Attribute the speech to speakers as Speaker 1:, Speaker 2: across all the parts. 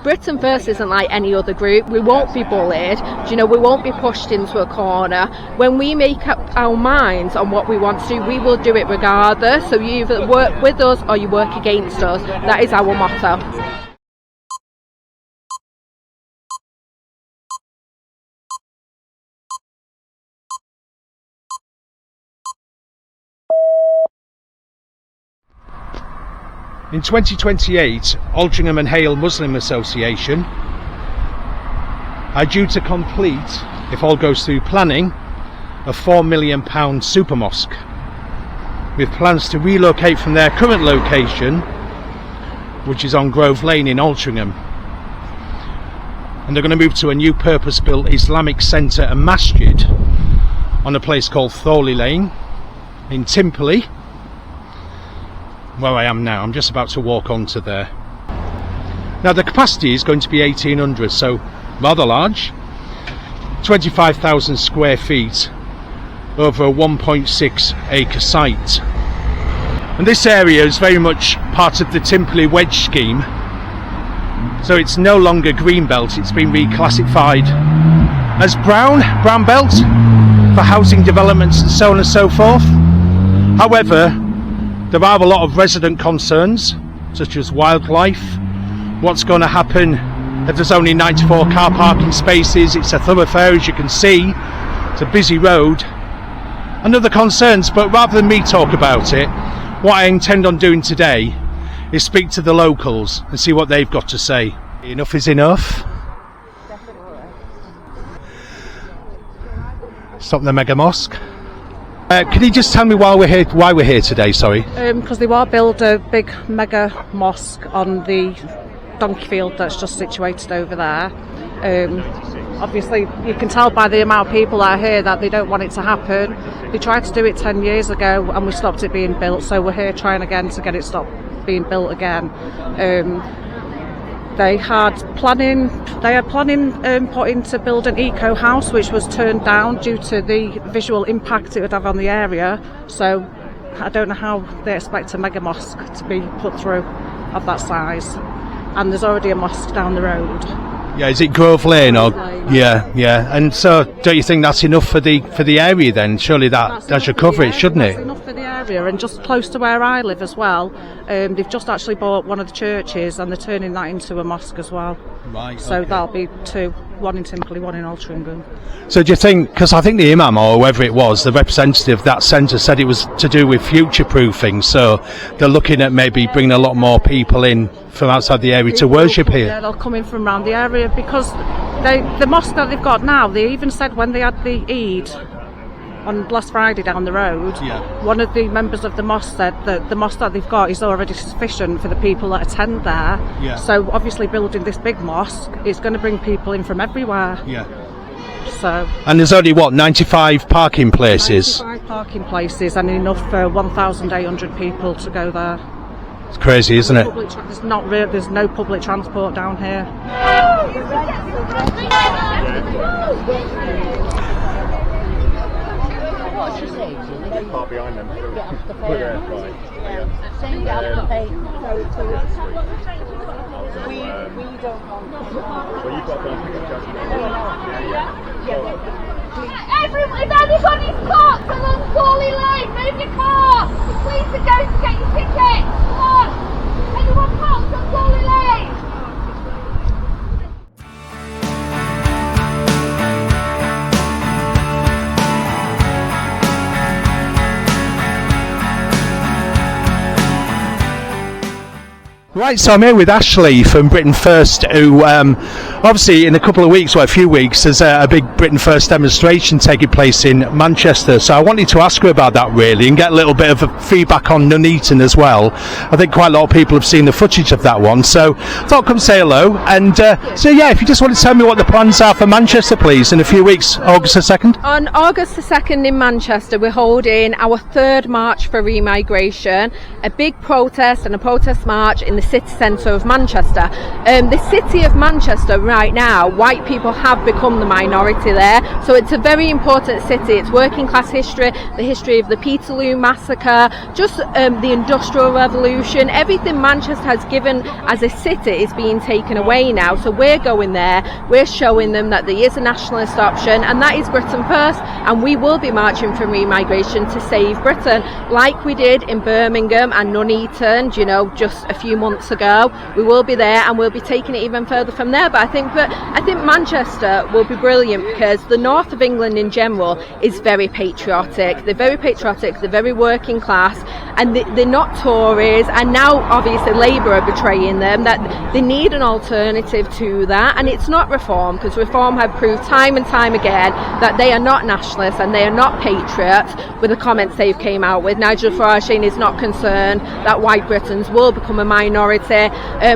Speaker 1: Britain First isn't like any other group. We won't be bullied. Do you know, we won't be pushed into a corner. When we make up our minds on what we want to do, we will do it regardless. So you either work with us or you work against us. That is our motto.
Speaker 2: In 2028, Altrincham and Hale Muslim Association are due to complete, if all goes through planning, a £4 million super mosque, with plans to relocate from their current location, which is on Grove Lane in Altrincham. And they're going to move to a new purpose-built Islamic centre and masjid on a place called Thorley Lane in Timperley, where I am now. I'm just about to walk onto there. Now the capacity is going to be 1,800, so rather large, 25,000 square feet over a 1.6 acre site. And this area is very much part of the Timperley Wedge scheme, so it's no longer green belt, it's been reclassified as brown belt for housing developments and so on and so forth. However, there are a lot of resident concerns, such as wildlife, what's going to happen if there's only 94 car parking spaces, it's a thoroughfare as you can see, it's a busy road, and other concerns. But rather than me talk about it, what I intend on doing today is speak to the locals and see what they've got to say. Enough is enough. Stop the Mega-Mosque. Can you just tell me why we're here today? Sorry.
Speaker 3: Because they want to build a big Mega-Mosque on the donkey field that's just situated over there. Obviously, you can tell by the amount of people that are here that they don't want it to happen. They tried to do it 10 years ago and we stopped it being built, so we're here trying again to get it stopped being built again. They had planning putting to build an eco house, which was turned down due to the visual impact it would have on the area. So I don't know how they expect a Mega-Mosque to be put through of that size. And there's already a mosque down the road.
Speaker 2: Yeah, is it Grove Lane or? Yeah. And so, don't you think that's enough for the area then? Surely that should cover it, shouldn't it?
Speaker 3: That's enough for the area, and just close to where I live as well. They've just actually bought one of the churches, and they're turning that into a mosque as well.
Speaker 2: Right.
Speaker 3: So
Speaker 2: okay.
Speaker 3: that'll be two, one in Timperley, one in Altrincham.
Speaker 2: So do you think, because I think the imam or whoever it was, the representative of that centre said it was to do with future-proofing, so they're looking at maybe bringing a lot more people in from outside the area to worship here?
Speaker 3: Yeah, they'll come in from around the area because the mosque that they've got now, they even said when they had the Eid on last Friday down the road, one of the members of the mosque said that the mosque that they've got is already sufficient for the people that attend there.
Speaker 2: Yeah.
Speaker 3: So obviously building this big mosque is going to bring people in from everywhere.
Speaker 2: Yeah.
Speaker 3: So. And
Speaker 2: there's only 95 parking places?
Speaker 3: 95 parking places and enough for 1,800 people to go there.
Speaker 2: It's crazy, isn't it?
Speaker 3: There's no public transport down here.
Speaker 4: What's your age?
Speaker 5: Far behind them.
Speaker 4: We don't want.
Speaker 5: Well, you've got to go and pick up judgment.
Speaker 6: Everyone, if anybody's parked along Thorley Lane, move your car. The police are going to get your ticket. Come on. Anyone parked on Thorley Lane?
Speaker 2: Right, so I'm here with Ashlea from Britain First, who obviously in a couple of weeks, or a few weeks, there's a big Britain First demonstration taking place in Manchester. So I wanted to ask her about that really and get a little bit of feedback on Nuneaton as well. I think quite a lot of people have seen the footage of that one, so I thought I'd come say hello. And so yeah, if you just want to tell me what the plans are for Manchester please in a few weeks, August the 2nd?
Speaker 1: On August the 2nd in Manchester, we're holding our third March for Remigration, a big protest and a protest march in the city centre of Manchester. The city of Manchester right now, white people have become the minority there, so it's a very important city. It's working class history, the history of the Peterloo massacre, just the Industrial Revolution. Everything Manchester has given as a city is being taken away now, so we're going there, we're showing them that there is a nationalist option, and that is Britain first, and we will be marching for remigration to save Britain, like we did in Birmingham and Nuneaton, you know, just a few months ago. We will be there, and we'll be taking it even further from there. But I think Manchester will be brilliant, because the north of England in general is very patriotic. They're very patriotic, they're very working class, and they're not Tories, and now obviously Labour are betraying them, that they need an alternative to that. And it's not Reform, because Reform have proved time and time again that they are not nationalists and they are not patriots, with the comments they've came out with. Nigel Farage is not concerned that white Britons will become a minority.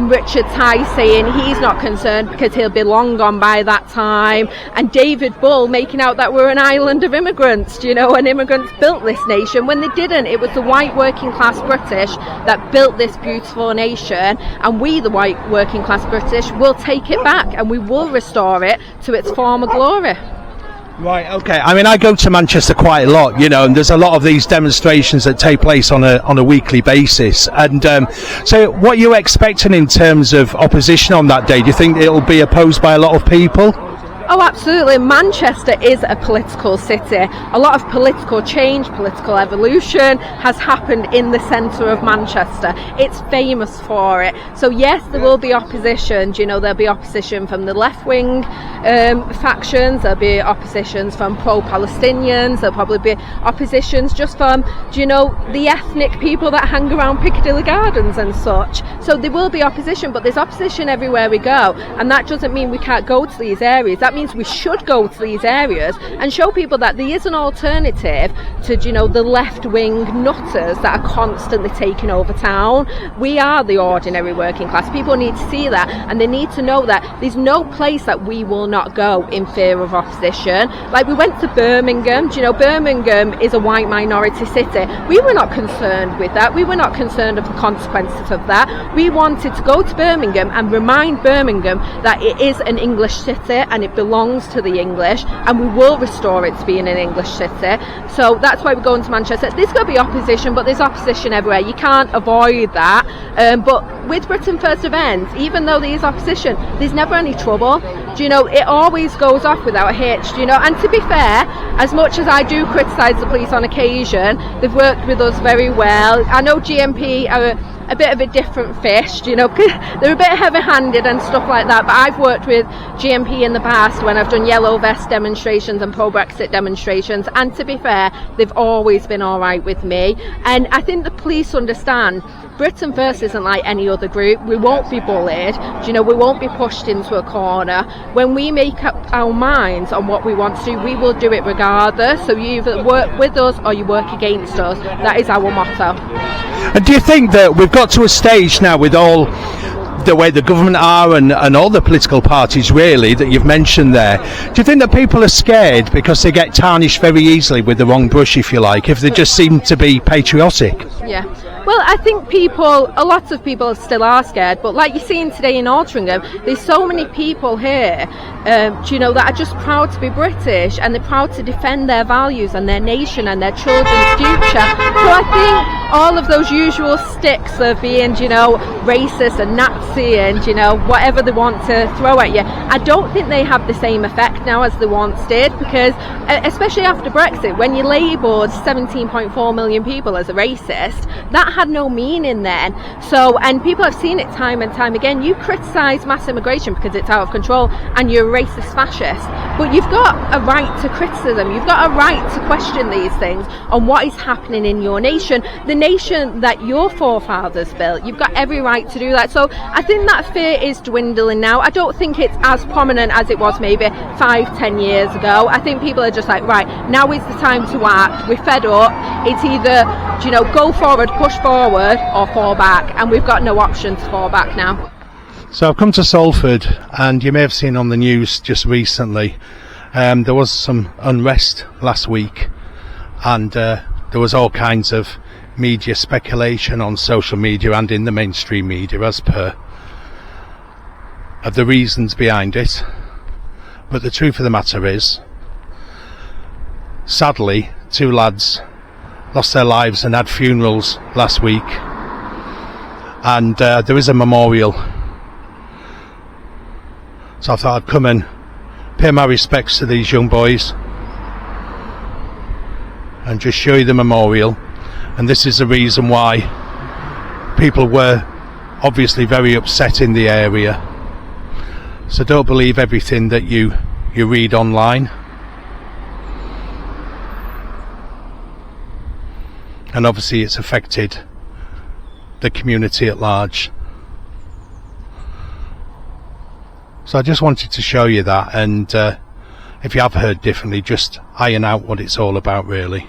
Speaker 1: Richard Tice saying he's not concerned because he'll be long gone by that time. And David Bull making out that we're an island of immigrants, you know, and immigrants built this nation, when they didn't. It was the white working class British that built this beautiful nation, and we, the white working class British, will take it back, and we will restore it to its former glory.
Speaker 2: Right, okay. I mean, I go to Manchester quite a lot, you know, and there's a lot of these demonstrations that take place on a weekly basis. And so what are you expecting in terms of opposition on that day? Do you think it'll be opposed by a lot of people?
Speaker 1: Oh, absolutely. Manchester is a political city. A lot of political change, political evolution has happened in the centre of Manchester. It's famous for it. So yes, there will be opposition. You know, there'll be opposition from the left-wing factions. There'll be oppositions from pro-Palestinians. There'll probably be oppositions just from, you know, the ethnic people that hang around Piccadilly Gardens and such. So there will be opposition, but there's opposition everywhere we go. And that doesn't mean we can't go to these areas. That means we should go to these areas and show people that there is an alternative to, you know, the left-wing nutters that are constantly taking over town. We are the ordinary working class. People need to see that, and they need to know that there's no place that we will not go in fear of opposition. Like, we went to Birmingham. You know, Birmingham is a white minority city. We were not concerned with that. We were not concerned of the consequences of that. We wanted to go to Birmingham and remind Birmingham that it is an English city and it belongs to the English, and we will restore it to being an English city. So that's why we're going to Manchester. There's going to be opposition, but there's opposition everywhere. You can't avoid that. But with Britain First events, even though there is opposition, there's never any trouble. Do you know, it always goes off without a hitch, do you know? And to be fair, as much as I do criticise the police on occasion, they've worked with us very well. I know GMP are a bit of a different fish, you know, because they're a bit heavy-handed and stuff like that, but I've worked with GMP in the past when I've done yellow vest demonstrations and pro-Brexit demonstrations, and to be fair, they've always been alright with me. And I think the police understand Britain First isn't like any other group. We won't be bullied, you know, we won't be pushed into a corner. When we make up our minds on what we want to do, we will do it regardless. So you either work with us or you work against us. That is our motto.
Speaker 2: And do you think that we've got to a stage now with all the way the government are and all the political parties really that you've mentioned there, do you think that people are scared because they get tarnished very easily with the wrong brush, if you like, if they just seem to be patriotic?
Speaker 1: Yeah. Well, I think a lot of people still are scared, but like you're seeing today in Altrincham, there's so many people here, you know, that are just proud to be British, and they're proud to defend their values and their nation and their children's future. So I think all of those usual sticks of being, you know, racist and Nazi and, you know, whatever they want to throw at you, I don't think they have the same effect now as they once did, because especially after Brexit, when you labelled 17.4 million people as a racist, that had no meaning then. So, and people have seen it time and time again. You criticise mass immigration because it's out of control and you're a racist fascist, but you've got a right to criticism. You've got a right to question these things on what is happening in your nation, the nation that your forefathers built. You've got every right to do that. So I think that fear is dwindling now. I don't think it's as prominent as it was maybe 5-10 years ago. I think people are just like, right, now is the time to act. We're fed up. It's either, you know, go forward, push forward, or fall back, and we've got no option to fall back now.
Speaker 2: So I've come to Salford, and you may have seen on the news just recently, there was some unrest last week, and there was all kinds of media speculation on social media and in the mainstream media as per of the reasons behind it, but the truth of the matter is, sadly, 2 lads lost their lives and had funerals last week, and there is a memorial, so I thought I'd come and pay my respects to these young boys and just show you the memorial. And this is the reason why people were obviously very upset in the area, so don't believe everything that you read online. And obviously it's affected the community at large. So I just wanted to show you that, and if you have heard differently, just iron out what it's all about really.